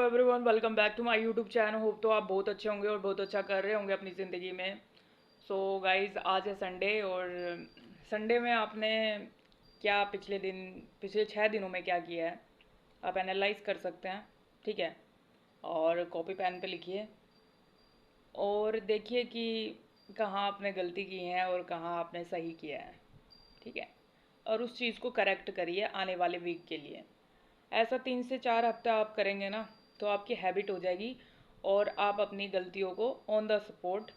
Everyone, welcome back to my YouTube channel. Hope तो आप बहुत अच्छे होंगे और बहुत अच्छा कर रहे होंगे अपनी ज़िंदगी में। सो गाइस, आज है संडे और संडे में आपने क्या पिछले 6 दिनों में क्या किया है, आप एनालाइज कर सकते हैं। ठीक है, और कॉपी पेन पे लिखिए और देखिए कि कहाँ आपने गलती की है और कहाँ आपने सही किया है। ठीक है, और उस चीज़ को करेक्ट करिए आने वाले वीक के लिए। ऐसा 3 से 4 हफ्ते आप करेंगे ना, तो आपकी हैबिट हो जाएगी और आप अपनी गलतियों को ऑन द स्पॉट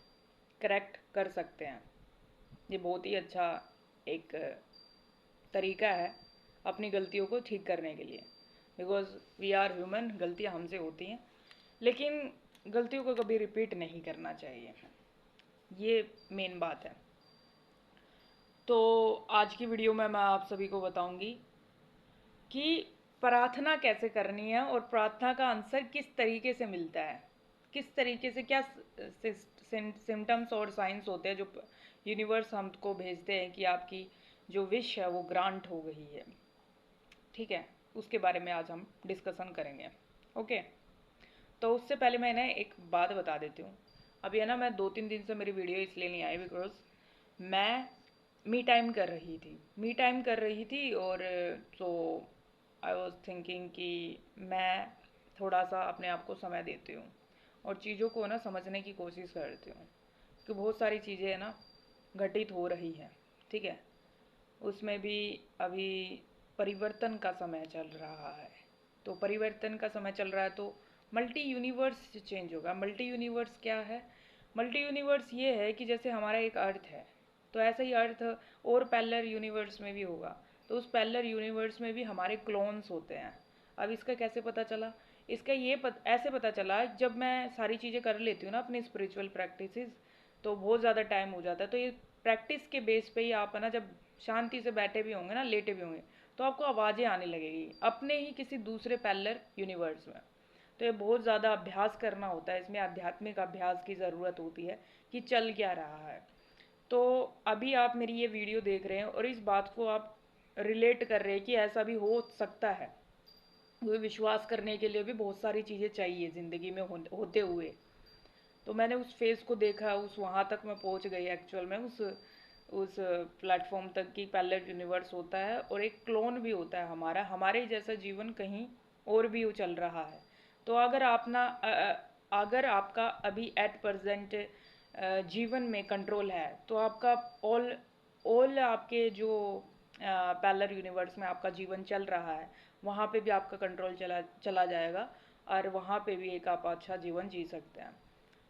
करेक्ट कर सकते हैं। ये बहुत ही अच्छा एक तरीका है अपनी गलतियों को ठीक करने के लिए। बिकॉज वी आर ह्यूमन, गलतियाँ हमसे होती हैं, लेकिन गलतियों को कभी रिपीट नहीं करना चाहिए। ये मेन बात है। तो आज की वीडियो में मैं आप सभी को बताऊंगी कि प्रार्थना कैसे करनी है और प्रार्थना का आंसर किस तरीके से मिलता है, किस तरीके से, क्या सिम्टम्स और साइंस होते हैं जो यूनिवर्स हमको भेजते हैं कि आपकी जो विश है वो ग्रांट हो गई है। ठीक है, उसके बारे में आज हम डिस्कशन करेंगे। ओके, तो उससे पहले मैं ना एक बात बता देती हूँ। अभी है ना, मैं 2-3 दिन से मेरी वीडियो इसलिए नहीं आई बिकॉज मैं मी टाइम कर रही थी और तो आई वॉज थिंकिंग कि मैं थोड़ा सा अपने आप को समय देती हूँ और चीज़ों को ना समझने की कोशिश करती हूँ कि बहुत सारी चीज़ें है ना घटित हो रही हैं। ठीक है, उसमें भी अभी परिवर्तन का समय चल रहा है। तो परिवर्तन का समय चल रहा है तो मल्टी यूनिवर्स चेंज होगा। मल्टी यूनिवर्स क्या है? मल्टी यूनिवर्स ये है कि जैसे हमारा एक अर्थ है, तो ऐसा ही अर्थ और पैरेलल यूनिवर्स में भी होगा। तो उस पैरेलल यूनिवर्स में भी हमारे क्लोन्स होते हैं। अब इसका कैसे पता चला? इसका ऐसे पता चला, जब मैं सारी चीज़ें कर लेती हूँ ना अपनी स्पिरिचुअल प्रैक्टिसेस, तो बहुत ज़्यादा टाइम हो जाता है। तो ये प्रैक्टिस के बेस पे ही आप है ना, जब शांति से बैठे भी होंगे ना, लेटे भी होंगे, तो आपको आवाज़ें आने लगेगी अपने ही किसी दूसरे पैरेलल यूनिवर्स में। तो ये बहुत ज़्यादा अभ्यास करना होता है, इसमें आध्यात्मिक अभ्यास की ज़रूरत होती है कि चल क्या रहा है। तो अभी आप मेरी ये वीडियो देख रहे हैं और इस बात को आप रिलेट कर रहे हैं कि ऐसा भी हो सकता है। वो विश्वास करने के लिए भी बहुत सारी चीज़ें चाहिए ज़िंदगी में होते हुए। तो मैंने उस फेज़ को देखा, उस वहाँ तक मैं पहुँच गई एक्चुअल में, उस प्लेटफॉर्म तक कि पैरेलल यूनिवर्स होता है और एक क्लोन भी होता है हमारा, हमारे जैसा जीवन कहीं और भी वो चल रहा है। तो अगर आपका अभी एट प्रेजेंट जीवन में कंट्रोल है, तो आपका ऑल ऑल आपके जो पैरेलल यूनिवर्स में आपका जीवन चल रहा है, वहाँ पे भी आपका कंट्रोल चला चला जाएगा और वहाँ पे भी एक आप अच्छा जीवन जी सकते हैं।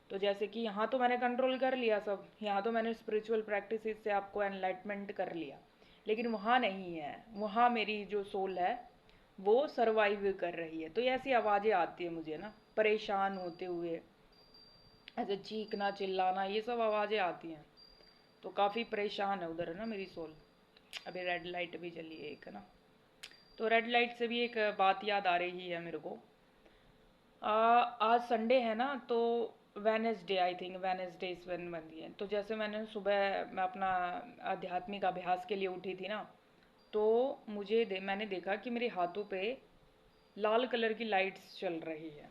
तो जैसे कि यहाँ तो मैंने कंट्रोल कर लिया सब, यहाँ तो मैंने स्पिरिचुअल प्रैक्टिस से आपको एनलाइटमेंट कर लिया, लेकिन वहाँ नहीं है। वहाँ मेरी जो सोल है वो सरवाइव कर रही है। तो ये ऐसी आवाज़ें आती है मुझे ना, परेशान होते हुए, ऐसे चीखना चिल्लाना, ये सब आवाज़ें आती हैं। तो काफ़ी परेशान है उधर है ना मेरी सोल। अभी रेड लाइट भी चली है एक है ना, तो रेड लाइट से भी एक बात याद आ रही है मेरे को। आज संडे है ना, तो वेनेसडे, आई थिंक वेनेसडे इस वन बनती है। तो जैसे मैं अपना आध्यात्मिक अभ्यास के लिए उठी थी ना, तो मैंने देखा कि मेरे हाथों पे लाल कलर की लाइट्स चल रही है।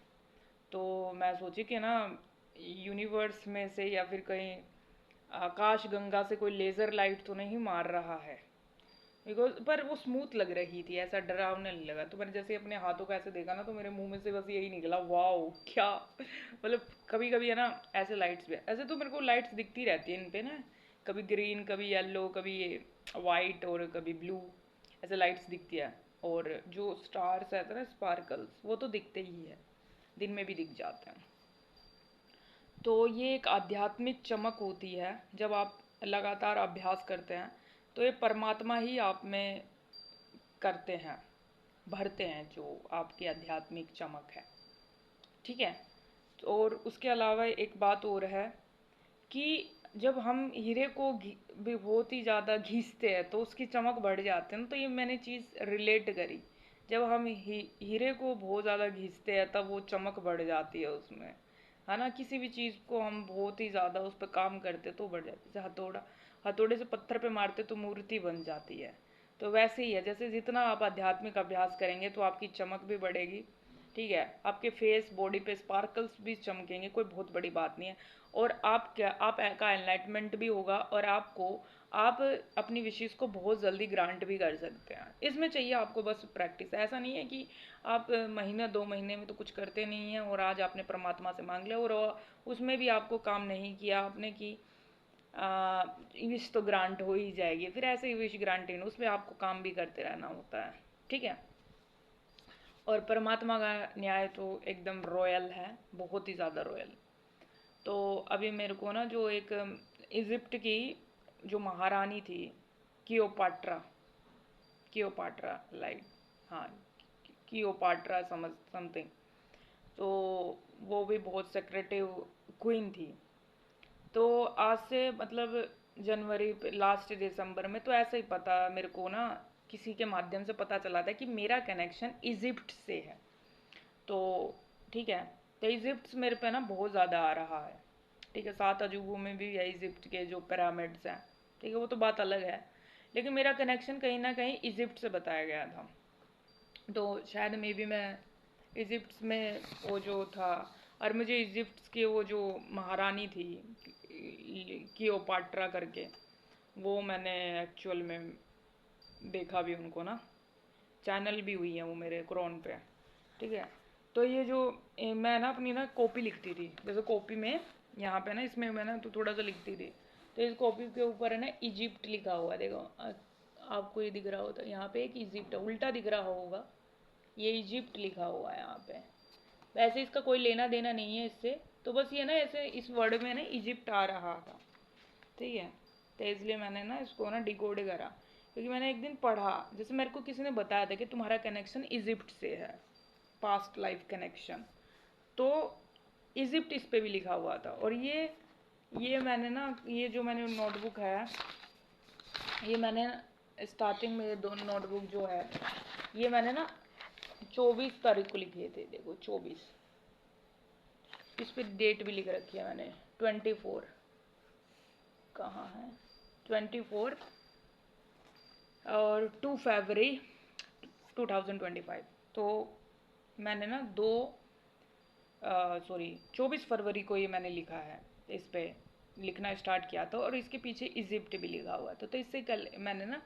तो मैं सोची कि ना यूनिवर्स में से या फिर कहीं आकाश गंगा से कोई लेज़र लाइट तो नहीं मार रहा है। बिकॉज पर वो स्मूथ लग रही थी, ऐसा डरावने नहीं लगा। तो मैंने जैसे अपने हाथों को ऐसे देखा ना, तो मेरे मुंह में से बस यही निकला, वाओ क्या मतलब। कभी कभी है ना ऐसे लाइट्स भी, ऐसे तो मेरे को लाइट्स दिखती रहती है इन पे ना, कभी ग्रीन, कभी येलो, कभी वाइट और कभी ब्लू, ऐसे लाइट्स दिखती है। और जो स्टार्स रहते हैं ना, स्पार्कल्स, वो तो दिखते ही है, दिन में भी दिख जाते हैं। तो ये एक आध्यात्मिक चमक होती है जब आप लगातार अभ्यास करते हैं। तो ये परमात्मा ही आप में करते हैं, भरते हैं जो आपकी आध्यात्मिक चमक है। ठीक है, और उसके अलावा एक बात और है कि जब हम हीरे को भी बहुत ही ज़्यादा घिसते हैं तो उसकी चमक बढ़ जाती है ना। तो ये मैंने चीज़ रिलेट करी, जब हम हीरे को बहुत ज़्यादा घिसते हैं तब वो चमक बढ़ जाती है उसमें, है ना। किसी भी चीज़ को हम बहुत ही ज़्यादा उस पर काम करते तो बढ़ जाती है। जैसे हथौड़े से पत्थर पे मारते तो मूर्ति बन जाती है। तो वैसे ही है, जैसे जितना आप आध्यात्मिक अभ्यास करेंगे तो आपकी चमक भी बढ़ेगी ठीक है, आपके फेस बॉडी पे स्पार्कल्स भी चमकेंगे, कोई बहुत बड़ी बात नहीं है। और आप क्या, आप का एनलाइटमेंट भी होगा, और आप अपनी विशेष को बहुत जल्दी ग्रांट भी कर सकते हैं। इसमें चाहिए आपको बस प्रैक्टिस। ऐसा नहीं है कि आप महीने 2 महीने में तो कुछ करते नहीं हैं और आज आपने परमात्मा से मांग लिया और उसमें भी आपको काम नहीं किया आपने कि विश तो ग्रांट हो ही जाएगी, फिर ऐसे ही विश ग्रांटेड, उसमें आपको काम भी करते रहना होता है। ठीक है। और परमात्मा का न्याय तो एकदम रॉयल है, बहुत ही ज़्यादा रॉयल। तो अभी मेरे को ना जो एक इजिप्ट की जो महारानी थी, कियोपाट्रा, कियोपाट्रा लाइक, हाँ, कियोपाट्रा समझ समथिंग, तो वो भी बहुत सेक्रेटिव क्वीन थी। तो आज से मतलब जनवरी लास्ट दिसंबर में तो ऐसा ही पता मेरे को ना, किसी के माध्यम से पता चला था कि मेरा कनेक्शन इजिप्ट से है। तो ठीक है, तो इजिप्ट मेरे पे ना बहुत ज़्यादा आ रहा है। ठीक है, 7 अजूबों में भी है इजिप्ट के जो पिरामिड्स हैं, ठीक है, वो तो बात अलग है, लेकिन मेरा कनेक्शन कहीं ना कहीं इजिप्ट से बताया गया था। तो शायद मे बी मैं इजिप्ट में वो जो था, और मुझे इजिप्ट की वो जो महारानी थी क्लियोपाट्रा करके, वो मैंने एक्चुअल में देखा भी उनको ना, चैनल भी हुई है वो मेरे क्रोन पे। ठीक है। तो ये जो मैं ना अपनी ना कॉपी लिखती थी, जैसे कॉपी में यहाँ पे ना, इसमें मैं ना तो थोड़ा सा लिखती थी, तो इस कॉपी के ऊपर है ना इजिप्ट लिखा हुआ है, देखो आपको ये दिख रहा होता है, यहाँ पे एक इजिप्ट उल्टा दिख रहा होगा, ये इजिप्ट लिखा हुआ है यहाँ पे। वैसे इसका कोई लेना देना नहीं है इससे, तो बस ये ना ऐसे इस वर्ड में ना इजिप्ट आ रहा था। ठीक है, तो इसलिए मैंने ना इसको ना डिकोड करा, क्योंकि मैंने एक दिन पढ़ा, जैसे मेरे को किसी ने बताया था कि तुम्हारा कनेक्शन इजिप्ट से है, पास्ट लाइफ कनेक्शन। तो इजिप्ट इस पे भी लिखा हुआ था। और ये मैंने ना, ये जो मैंने नोटबुक है, ये मैंने स्टार्टिंग में ये दोनों नोटबुक जो है, ये मैंने ना 24 तारीख को लिखे थे, देखो 24, इस पे डेट भी लिख रखी है मैंने, 24, कहाँ है, 24 और 2 फरवरी 2025। तो मैंने ना 24 फरवरी को ये मैंने लिखा है, इस पे लिखना स्टार्ट किया था, और इसके पीछे इजिप्ट भी लिखा हुआ था। तो इससे कल मैंने ना,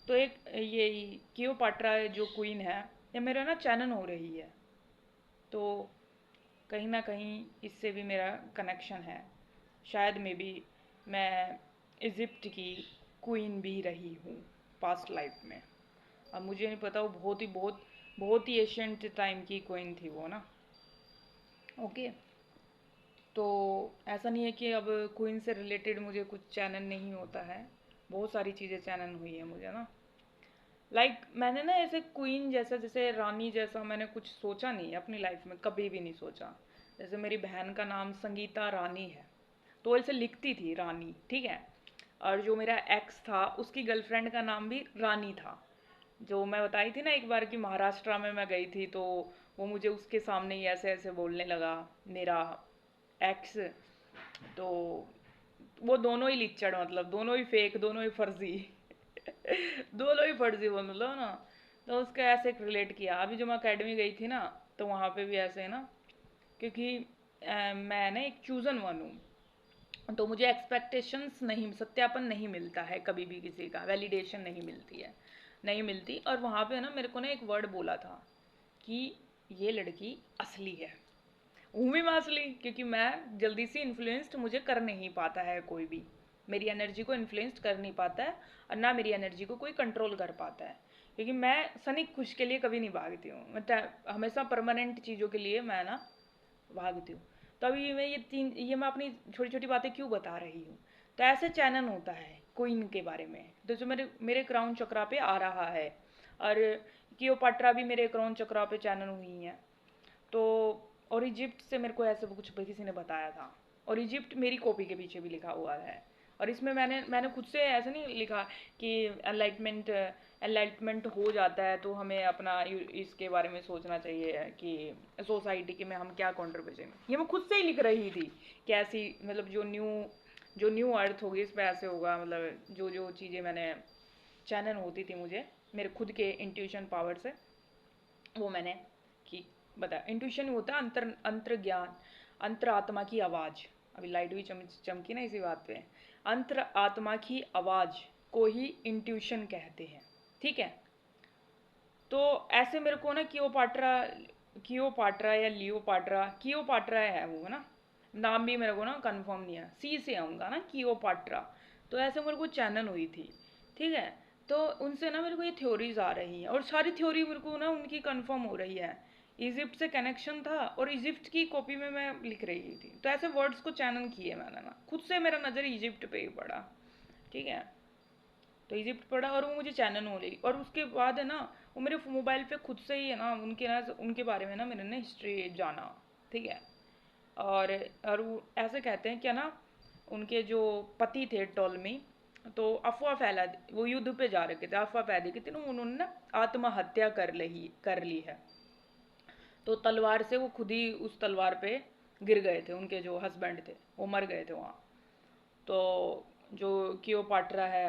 तो एक ये क्लियोपाट्रा जो क्वीन है, ये मेरा ना चैनन हो रही है, तो कहीं ना कहीं इससे भी मेरा कनेक्शन है। शायद में भी मैं इजिप्ट की क्वीन भी रही हूँ पास्ट लाइफ में। अब मुझे नहीं पता, वो बहुत ही एशियंट टाइम की क्वीन थी वो ना। ओके। तो ऐसा नहीं है कि अब क्वीन से रिलेटेड मुझे कुछ चैनल नहीं होता है, बहुत सारी चीज़ें चैनल हुई है मुझे ना। मैंने ना ऐसे क्वीन जैसा, जैसे रानी जैसा मैंने कुछ सोचा नहीं अपनी लाइफ में, कभी भी नहीं सोचा। जैसे मेरी बहन का नाम संगीता रानी है, तो वो ऐसे लिखती थी रानी, ठीक है। और जो मेरा एक्स था उसकी गर्लफ्रेंड का नाम भी रानी था। जो मैं बताई थी ना एक बार कि महाराष्ट्र में मैं गई थी, तो वो मुझे उसके सामने ही ऐसे ऐसे बोलने लगा, मेरा एक्स। तो वो दोनों ही लिच्चड़, मतलब दोनों ही फेक, दोनों ही फर्जी दोनों ही फर्जी वो, मतलब ना। तो उसका ऐसे रिलेट किया। अभी जो मैं अकेडमी गई थी ना, तो वहाँ पे भी ऐसे है ना, क्योंकि मैं ना एक चूजन वन हूँ, तो मुझे एक्सपेक्टेशंस नहीं, सत्यापन नहीं मिलता है कभी भी, किसी का वैलिडेशन नहीं मिलती है, नहीं मिलती। और वहाँ पे ना मेरे को ना एक वर्ड बोला था कि ये लड़की असली है। हूँ भी मैं असली, क्योंकि मैं जल्दी से इन्फ्लुएंस्ड मुझे कर नहीं पाता है कोई भी, मेरी एनर्जी को इन्फ्लुएंस कर नहीं पाता है, और ना मेरी एनर्जी को कोई कंट्रोल कर पाता है। क्योंकि मैं सनिक खुश के लिए कभी नहीं भागती हूँ, मैं हमेशा परमानेंट चीज़ों के लिए मैं ना भागती हूँ। तो अभी ये मैं अपनी छोटी छोटी बातें क्यों बता रही हूँ, तो ऐसे चैनल होता है क्वीन के बारे में, तो जो मेरे मेरे क्राउन चक्रा पे आ रहा है। और क्लियोपाट्रा भी मेरे क्राउन चक्रा पे चैनल हुई हैं। तो और इजिप्ट से मेरे को ऐसे कुछ किसी ने बताया था, और इजिप्ट मेरी कॉपी के पीछे भी लिखा हुआ है। और इसमें मैंने खुद से ऐसे नहीं लिखा कि एनलाइटमेंट हो जाता है तो हमें अपना इसके बारे में सोचना चाहिए कि सोसाइटी के में हम क्या कंट्रीब्यूशन, ये मैं खुद से ही लिख रही थी कि ऐसी, मतलब जो न्यू अर्थ होगी इस पर ऐसे होगा, मतलब जो जो चीज़ें मैंने चैनल होती थी मुझे मेरे खुद के इंट्यूशन पावर से, वो मैंने की। बता, इंट्यूशन होता है अंतर अंतर ज्ञान, अंतर आत्मा की आवाज। अभी लाइट भी चमकी ना इसी बात पे। अंतर आत्मा की आवाज को ही इंट्यूशन कहते हैं, ठीक है। तो ऐसे मेरे को ना क्लियोपाट्रा, क्लियोपाट्रा या लियोपाट्रा, क्लियोपाट्रा है वो, है ना, नाम भी मेरे को ना कंफर्म नहीं है, सी से आऊँगा ना, क्लियोपाट्रा। तो ऐसे मेरे को चैनल हुई थी, ठीक है। तो उनसे ना मेरे को ये थ्योरीज आ रही हैं और सारी थ्योरी मेरे को ना उनकी कंफर्म हो रही है। इजिप्ट से कनेक्शन था और इजिप्ट की कॉपी में मैं लिख रही थी, तो ऐसे वर्ड्स को चैनल किए मैंने ना, खुद से मेरा नज़र इजिप्ट पे ही पड़ा, ठीक है। तो इजिप्ट पढ़ा और वो मुझे चैनल हो रही, और उसके बाद है ना वो मेरे मोबाइल पे खुद से ही है ना उनके बारे में ना मैंने ना हिस्ट्री जाना, ठीक है। और और वो ऐसे कहते हैं क्या ना, उनके जो पति थे टॉलमी, तो अफवाह फैला, वो युद्ध पे जा रखे थे, अफवाह फैली कि ना उन्होंने ना आत्महत्या कर ली है। तो तलवार से वो खुद ही उस तलवार पे गिर गए थे, उनके जो हस्बैंड थे वो मर गए थे वहाँ। तो जो क्लियोपाट्रा है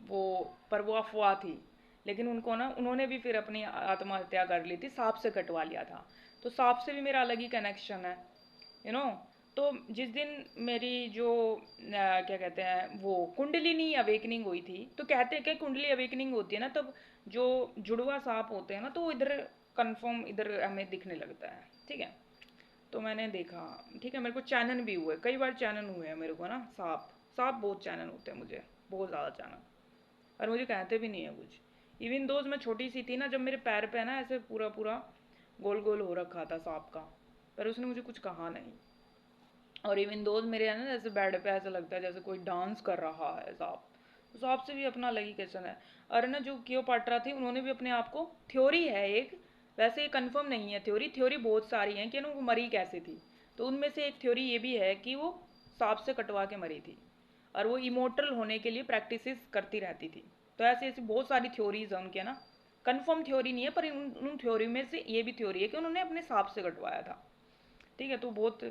वो, पर वो अफवाह थी, लेकिन उनको ना उन्होंने भी फिर अपनी आत्महत्या कर ली थी, सांप से कटवा लिया था। तो सांप से भी मेरा अलग ही कनेक्शन है, यू नो। तो जिस दिन मेरी जो क्या कहते हैं वो कुंडलिनी अवेकनिंग हुई थी, तो कहते हैं कि कुंडली अवेकनिंग होती है ना तब जो जुड़वा सांप होते हैं ना, तो वो इधर कंफर्म इधर हमें दिखने लगता है, ठीक है। तो मैंने देखा, ठीक है, मेरे को चैनन भी हुए, कई बार चैनन हुए हैं मेरे को ना, सांप सांप बहुत चैनन होते हैं मुझे, बहुत ज़्यादा चैनन। और मुझे कहते भी नहीं है कुछ। इवन दोज मैं छोटी सी थी ना, जब मेरे पैर पे ना ऐसे पूरा पूरा गोल गोल हो रखा था सांप का, पर उसने मुझे कुछ कहा नहीं। और इवन दोज मेरे है ना जैसे बेड पे ऐसा लगता है जैसे कोई डांस कर रहा है सांप। तो सांप से भी अपना अलग ही क्वेश्चन है। और ना जो क्लियोपाट्रा थी उन्होंने भी अपने आप को, थ्योरी है एक, वैसे ये कंफर्म नहीं है, थ्योरी थ्योरी बहुत सारी हैं कि ना वो मरी कैसे थी। तो उनमें से एक थ्योरी ये भी है कि वो सांप से कटवा के मरी थी, और वो इमोर्टल होने के लिए प्रैक्टिसेस करती रहती थी। तो ऐसी ऐसी बहुत सारी थ्योरीज हैं उनके ना, कंफर्म थ्योरी नहीं है, पर उन थ्योरी में से ये भी थ्योरी है कि उन्होंने अपने सांप से कटवाया था, ठीक है। तो बहुत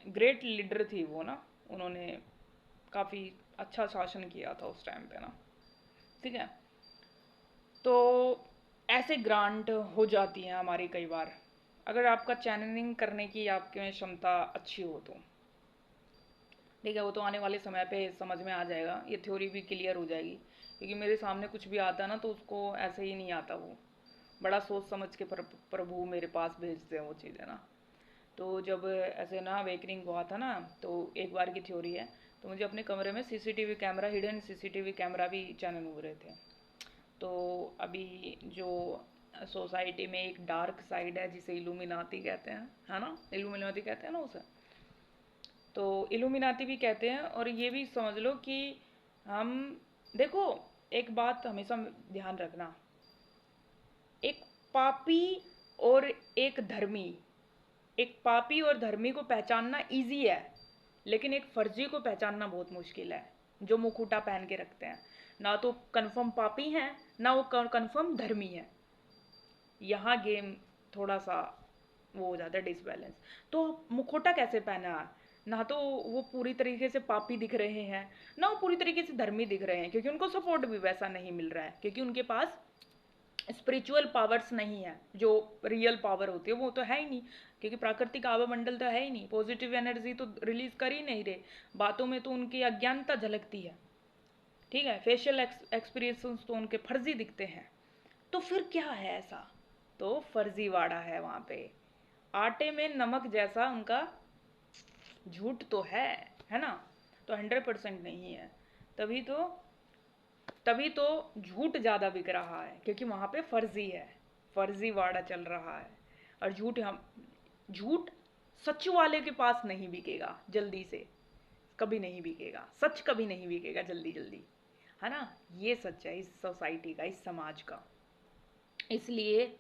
ग्रेट लीडर थी वो ना, उन्होंने काफ़ी अच्छा शासन किया था उस टाइम पे ना, ठीक है। तो ऐसे ग्रांट हो जाती हैं हमारी कई बार, अगर आपका चैनलिंग करने की आपके में क्षमता अच्छी हो तो, ठीक है। वो तो आने वाले समय पे समझ में आ जाएगा, ये थ्योरी भी क्लियर हो जाएगी, क्योंकि मेरे सामने कुछ भी आता ना तो उसको ऐसे ही नहीं आता, वो बड़ा सोच समझ के प्रभु मेरे पास भेजते हैं वो चीज़ें ना। तो जब ऐसे ना अवेकनिंग हुआ था ना, तो एक बार की थ्योरी है, तो मुझे अपने कमरे में CCTV camera, hidden CCTV camera भी चैनल हो रहे थे। तो अभी जो सोसाइटी में एक डार्क साइड है जिसे इल्यूमिनाती कहते हैं, है ना, इल्यूमिनाती कहते हैं ना उसे, तो इल्यूमिनाती भी कहते हैं। और ये भी समझ लो कि हम, देखो, एक बात हमेशा ध्यान रखना, एक पापी और एक धर्मी, एक पापी और धर्मी को पहचानना इजी है, लेकिन एक फर्जी को पहचानना बहुत मुश्किल है, जो मुखौटा पहन के रखते हैं, ना तो कंफर्म पापी हैं ना वो कंफर्म धर्मी है। यहाँ गेम थोड़ा सा वो हो जाता है डिसबैलेंस। तो मुखौटा कैसे पहना है, ना तो वो पूरी तरीके से पापी दिख रहे हैं, ना वो पूरी तरीके से धर्मी दिख रहे हैं, क्योंकि उनको सपोर्ट भी वैसा नहीं मिल रहा है, क्योंकि उनके पास स्पिरिचुअल पावर्स नहीं है, जो रियल पावर होती है वो तो है ही नहीं, क्योंकि प्राकृतिक आवामंडल तो है ही नहीं, पॉजिटिव एनर्जी तो रिलीज कर ही नहीं रहे, बातों में तो उनकी अज्ञानता झलकती है, ठीक है, फेशियल एक्सपीरियंस तो उनके फर्जी दिखते हैं। तो फिर क्या है ऐसा, तो फर्जीवाड़ा है वहाँ पे, आटे में नमक जैसा उनका झूठ तो है ना। तो 100% नहीं है, तभी तो तभी तो झूठ ज़्यादा बिक रहा है, क्योंकि वहाँ पे फर्जी है, फर्जीवाड़ा चल रहा है। और झूठ सच वाले के पास नहीं बिकेगा जल्दी से, कभी नहीं बिकेगा, सच कभी नहीं बिकेगा जल्दी जल्दी, है ना। ये सच है इस सोसाइटी का, इस समाज का। इसलिए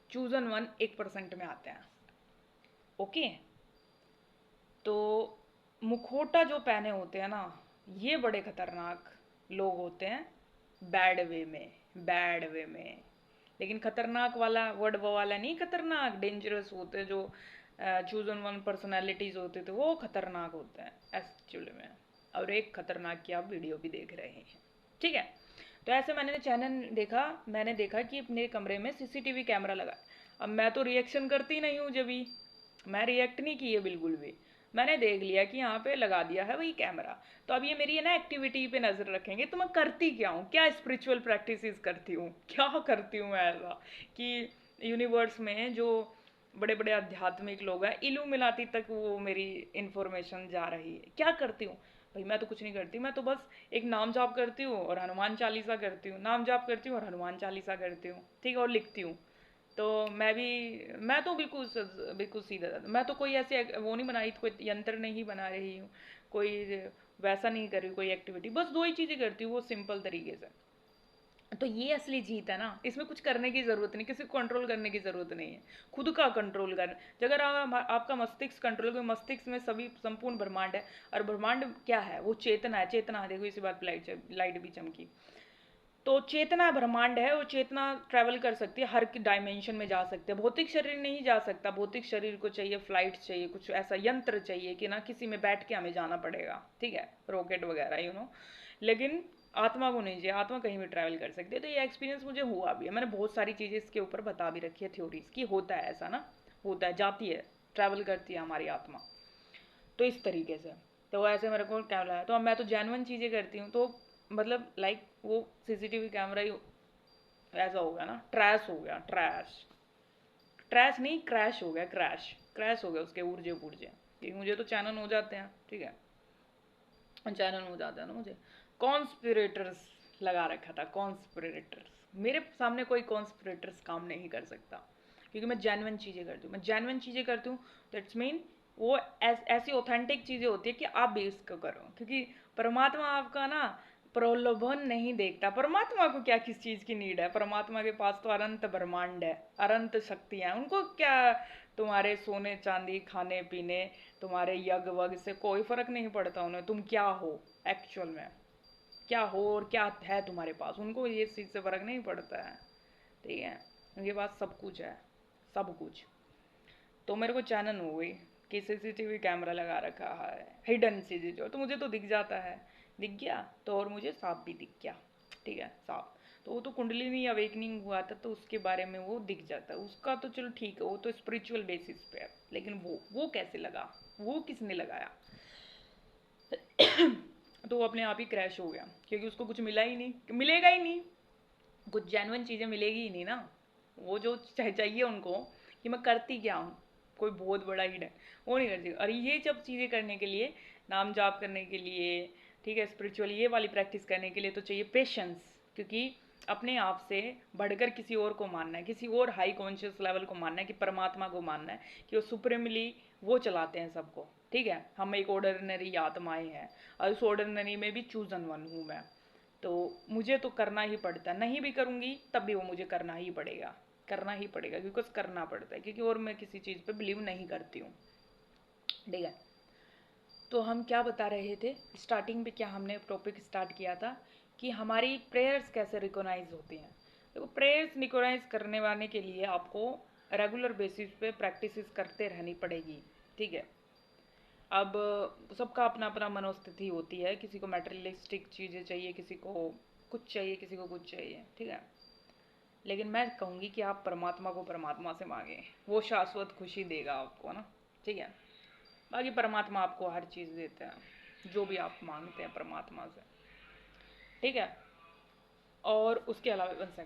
चूजन वन 1% में आते हैं, ओके। तो मुखौटा जो पहने होते हैं ना, ये बड़े खतरनाक लोग होते हैं, बैड वे में, बैड वे में। लेकिन खतरनाक वाला वर्ड वो वाला नहीं, खतरनाक डेंजरस होते जो चूजन वन पर्सनालिटीज होते थे, वो खतरनाक होते हैं एक्चुअली में। और एक खतरनाक की आप वीडियो भी देख रहे हैं, ठीक है। तो ऐसे मैंने चैनल देखा, मैंने देखा कि मेरे कमरे में सीसीटीवी कैमरा लगा। अब मैं तो रिएक्शन करती नहीं हूँ, जब भी मैं रिएक्ट नहीं की है बिल्कुल भी। मैंने देख लिया कि यहाँ पे लगा दिया है वही कैमरा, तो अब ये मेरी है ना एक्टिविटी पे नजर रखेंगे, तो मैं करती क्या हूँ, क्या स्पिरिचुअल प्रैक्टिसेस करती हूँ, क्या करती हूँ मैं ऐसा कि यूनिवर्स में जो बड़े बड़े आध्यात्मिक लोग हैं, इल्यूमिनाती तक वो मेरी इंफॉर्मेशन जा रही है, क्या करती हूँ। भाई मैं तो कुछ नहीं करती, मैं तो बस एक नाम जाप करती हूँ और हनुमान चालीसा करती हूँ, नाम जाप करती हूँ और हनुमान चालीसा करती हूँ, ठीक है, और लिखती हूँ। तो मैं तो बिल्कुल सीधा साधा, मैं तो कोई ऐसे वो नहीं बना रही, कोई यंत्र नहीं बना रही हूँ, कोई वैसा नहीं कर रही, कोई एक्टिविटी, बस दो ही चीज़ें करती हूँ वो सिंपल तरीके से। तो ये असली जीत है ना, इसमें कुछ करने की जरूरत नहीं, किसी को कंट्रोल करने की जरूरत नहीं है, खुद का कंट्रोल करना। अगर आपका मस्तिष्क कंट्रोल, क्योंकि मस्तिष्क में सभी संपूर्ण ब्रह्मांड है, और ब्रह्मांड क्या है, वो चेतना है, चेतना देखो इसी बात पे लाइट भी चमकी। तो चेतना ब्रह्मांड है, वो चेतना ट्रैवल कर सकती है, हर डायमेंशन में जा सकती है, भौतिक शरीर नहीं जा सकता, भौतिक शरीर को चाहिए फ्लाइट, चाहिए कुछ ऐसा यंत्र चाहिए कि ना किसी में बैठ के हमें जाना पड़ेगा, ठीक है, रॉकेट वगैरह लेकिन आत्मा को नहीं चाहिए, आत्मा कहीं भी ट्रैवल कर सकती है। तो ये एक्सपीरियंस मुझे हुआ भी है, मैंने बहुत सारी चीज़ें इसके ऊपर बता भी रखी है, थ्योरीज की, होता है ऐसा ना, होता है, जाती है, ट्रैवल करती है हमारी आत्मा। तो इस तरीके से, तो ऐसे मेरे को क्या लगा, तो अब मैं तो जेन्युइन चीज़ें करती हूँ, तो मतलब लाइक वो सीसीटीवी कैमरा ही ऐसा हो गया ना, ट्रैश हो गया, ट्रैश, ट्रैश नहीं, क्रैश हो गया, क्रैश क्रैश हो गया उसके ऊर्जे पुर्जे, क्योंकि मुझे तो चैनल हो जाते हैं, ठीक है, चैनल हो जाता है ना मुझे। कॉन्स्पिरेटर्स लगा रखा था, कॉन्स्पिरेटर्स, मेरे सामने कोई कॉन्स्पिरेटर्स काम नहीं कर सकता, क्योंकि मैं जेन्युइन चीज़ें करती हूँ, मैं जेन्युइन चीज़ें करती हूँ। दैट्स मीन वो ऐसी ऑथेंटिक चीज़ें होती है कि आप भी इसको करो, क्योंकि परमात्मा आपका ना प्रलोभन नहीं देखता। परमात्मा को क्या किस चीज़ की नीड है, परमात्मा के पास तो अनंत ब्रह्मांड है, अनंत शक्तियाँ हैं, उनको क्या तुम्हारे सोने चांदी खाने पीने, तुम्हारे यज्ञ वग से कोई फर्क नहीं पड़ता उन्हें, तुम क्या हो एक्चुअल में, क्या हो और क्या है तुम्हारे पास, उनको ये चीज़ से फर्क नहीं पड़ता है, ठीक है, उनके पास सब कुछ है, सब कुछ। तो मेरे को चानन हो गई कि सीसीटीवी कैमरा लगा रखा है, हिडन चीज़ें जो, तो मुझे तो दिख जाता है, दिख गया तो, और मुझे सांप भी दिख गया, ठीक है, सांप, तो वो तो कुंडलिनी अवेकनिंग हुआ था, तो उसके बारे में वो दिख जाता है, उसका तो चलो ठीक है, वो तो स्पिरिचुअल बेसिस पे है, लेकिन वो कैसे लगा, वो किसने लगाया। तो वो अपने आप ही क्रैश हो गया, क्योंकि उसको कुछ मिला ही नहीं, मिलेगा ही नहीं, कुछ जेन्युइन चीज़ें मिलेगी ही नहीं ना, वो जो चाहिए उनको कि मैं करती क्या हूँ, कोई बहुत बड़ा हिडन, वो नहीं करती। और ये जब चीज़ें करने के लिए, नाम जाप करने के लिए, ठीक है, स्पिरिचुअल ये वाली प्रैक्टिस करने के लिए तो चाहिए पेशेंस, क्योंकि अपने आप से बढ़कर किसी और को मानना है, किसी और हाई कॉन्शियस लेवल को मानना है, कि परमात्मा को मानना है कि वो सुप्रीमली वो चलाते हैं सबको, ठीक है, हम एक ऑर्डिनरी आत्माएं हैं, और उस ऑर्डिनरी में भी चूजन वन हूँ मैं। तो मुझे तो करना ही पड़ता है, नहीं भी करूँगी तब भी वो मुझे करना ही पड़ेगा, करना ही पड़ेगा, क्योंकि करना पड़ता है, क्योंकि और मैं किसी चीज़ पे बिलीव नहीं करती हूँ, ठीक है। तो हम क्या बता रहे थे, स्टार्टिंग पे क्या हमने टॉपिक स्टार्ट किया था, कि हमारी प्रेयर्स कैसे रिकॉग्नाइज होती हैं। देखो प्रेयर्स रिकॉग्नाइज करने वाले के लिए आपको रेगुलर बेसिस पे प्रैक्टिस करते रहनी पड़ेगी, ठीक है। अब सबका अपना अपना मनोस्थिति होती है, किसी को मेटेरियलिस्टिक चीज़ें चाहिए, किसी को कुछ चाहिए, किसी को कुछ चाहिए, ठीक है, लेकिन मैं कहूँगी कि आप परमात्मा को परमात्मा से मांगे, वो शाश्वत खुशी देगा आपको ना, ठीक है। बाकी परमात्मा आपको हर चीज़ देते हैं जो भी आप मांगते हैं परमात्मा से, ठीक है। और उसके अलावा 1 सेकंड,